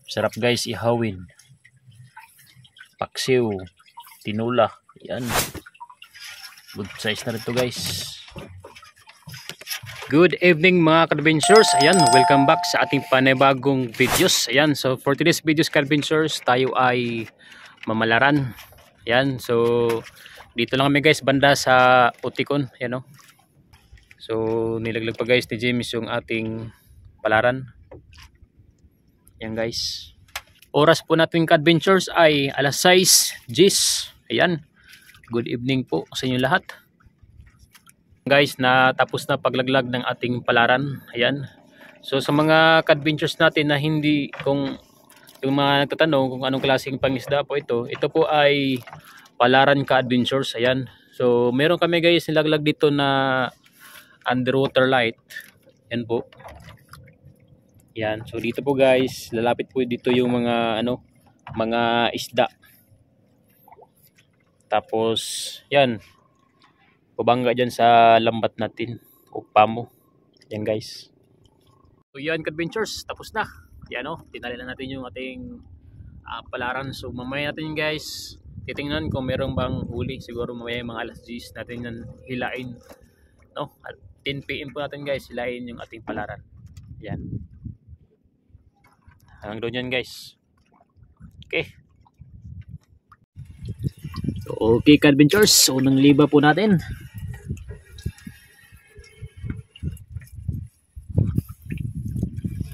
Sarap guys ihawin. Paksiw, tinula, yan. Good size na rin to guys. Good evening mga ka-adventures. Ayan, welcome back sa ating panibagong videos. Ayan, so for today's videos ka-adventures, tayo ay mamalaran. Ayan, so dito lang kami guys, banda sa Utikon. Ayan o. So nilaglag pa guys ni James yung ating palaran. Ayan guys. Oras po natin ka-adventures ay alas 6:10. Ayan, good evening po sa inyo lahat. Guys, natapos na paglaglag ng ating palaran. Ayan. So sa mga ka-adventures natin na hindi, kung yung mga nagtatanong kung anong klaseng pangisda po ito po ay palaran ka-adventures. Ayan. So meron kami guys nilaglag dito na underwater light. Yan po. Yan. So dito po guys, lalapit po dito yung mga mga isda. Tapos yan, pabangga dyan sa lambat natin o pamo. Yan guys. So yan ka-adventures, tapos na. Yan o, tinali na natin yung ating palaran. So mamaya natin guys titingnan kung meron bang huli. Siguro mamaya mga alas 10 natin yan hilain, no? At 10 PM po natin guys hilain yung ating palaran. Yan. Hanggang doon yan guys. Okay. So, okay ka-adventures, unang liba po natin.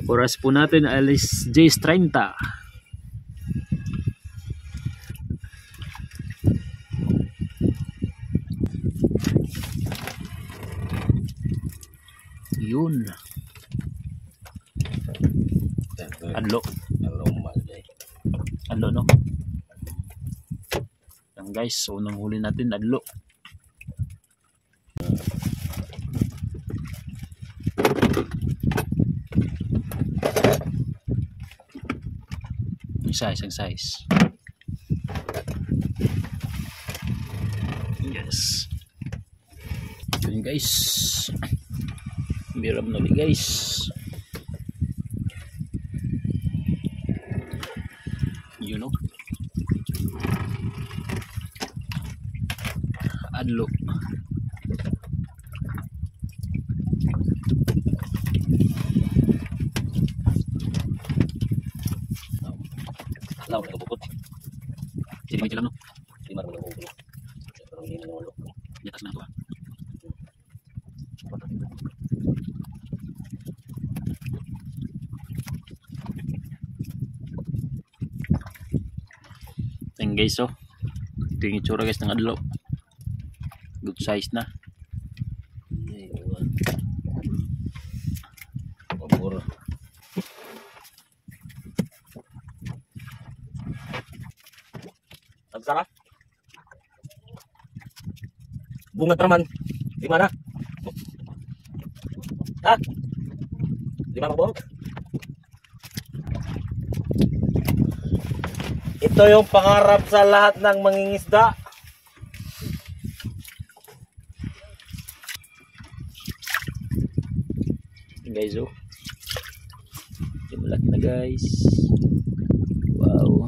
Oras po natin alas 10:30. Yun. Anlo. Anlo no. Yan guys, so unang huli natin anlo. Isang size. Yes. Yun guys. Biram na ulit guys. You know. Adlo. Law na bukod. Sini macam no. Di mana boleh bukod. Kalau ini nolok. Di atas na to. Ayan guys, oh. Ito yung itsura guys ng adlo. Good size na. Pabor. Sarap. Bunga traman. Di mana? Ha? Di mana bang? Ito yung pangarap sa lahat ng mangingisda. Guys, oh. Malaki na guys. Wow.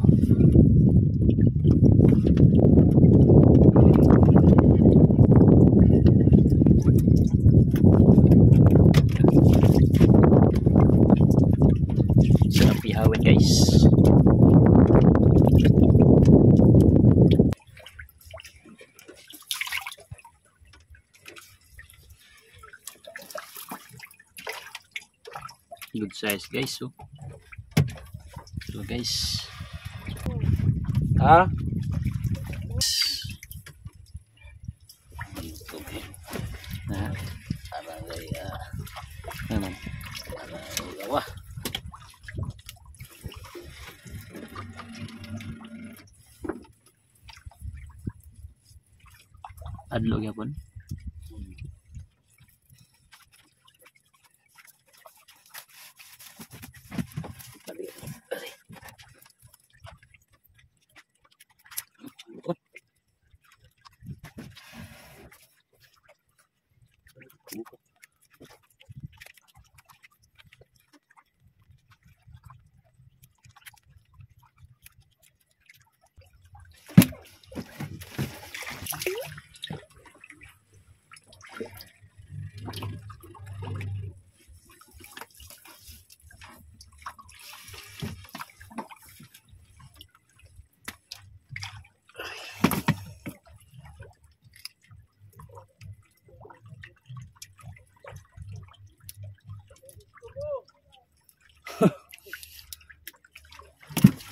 Sarap ihawin guys. Good size guys, so. So guys. Ha? Okay. Nah. Alay naman. Wah. Adlo gyapon.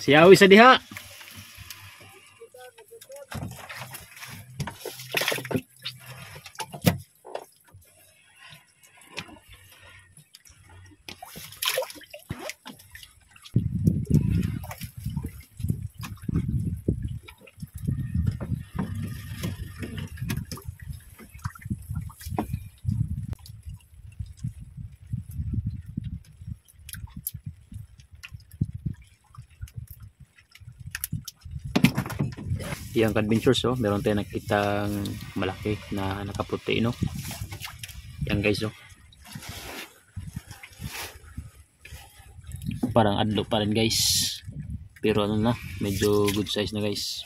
Siyawi sa diha. Yung adventures, oh, meron tayong nakitang malaki na nakaputi, no? Yan guys, oh. Parang adlo pa rin guys. Pero ano na, medyo good size na guys.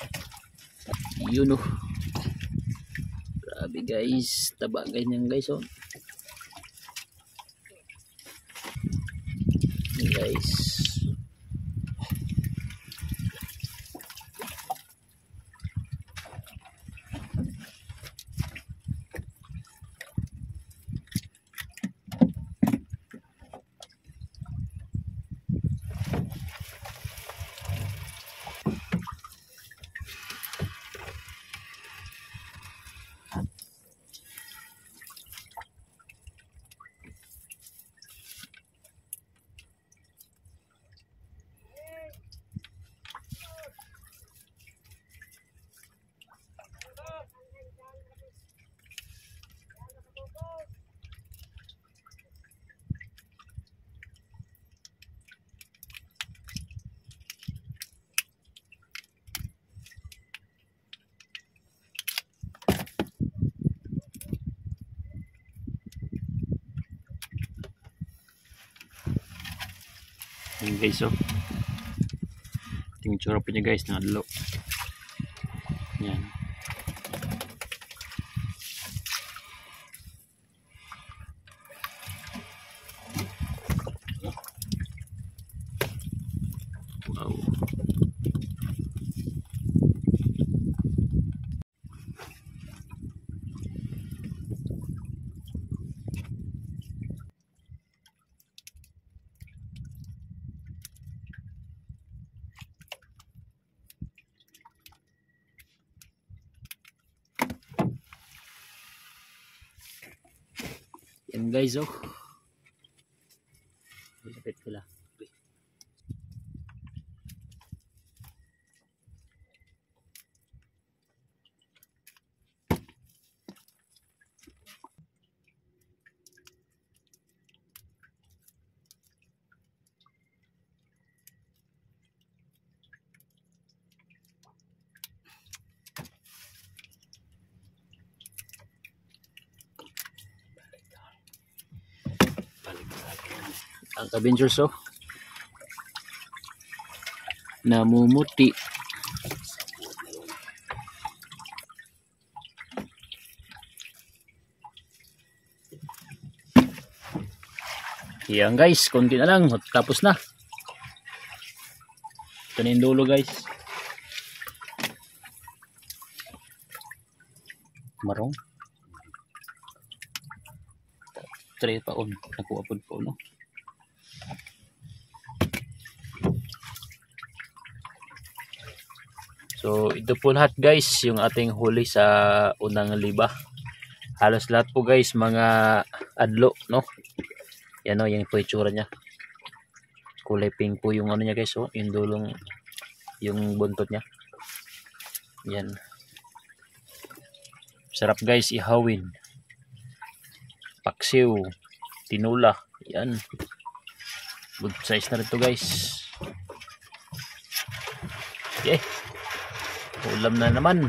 Yun, oh. Grabe guys, taba ganyan guys, oh. Yan guys. Yan guys, oh. Tingin tsura po niya guys na adlo. Yan. Wow. Yan guys, oh. Lapit ko lang. Ang Avengers, oh, namumuti. Yan guys, konti na lang tapos na. Ito na yung dulo guys. Marong 3 paon nakuha po, no? So ito po lahat guys yung ating huli sa unang liba. Halos lahat po guys mga adlo, no? Yan, oh, yung po itsura niya. Kulay pink po yung ano niya guys, oh, yung dulong, yung buntot niya. Yan. Sarap guys ihawin. Paksiw, tinula. Yan. Good size na rin to guys. Okay. Ulam na naman.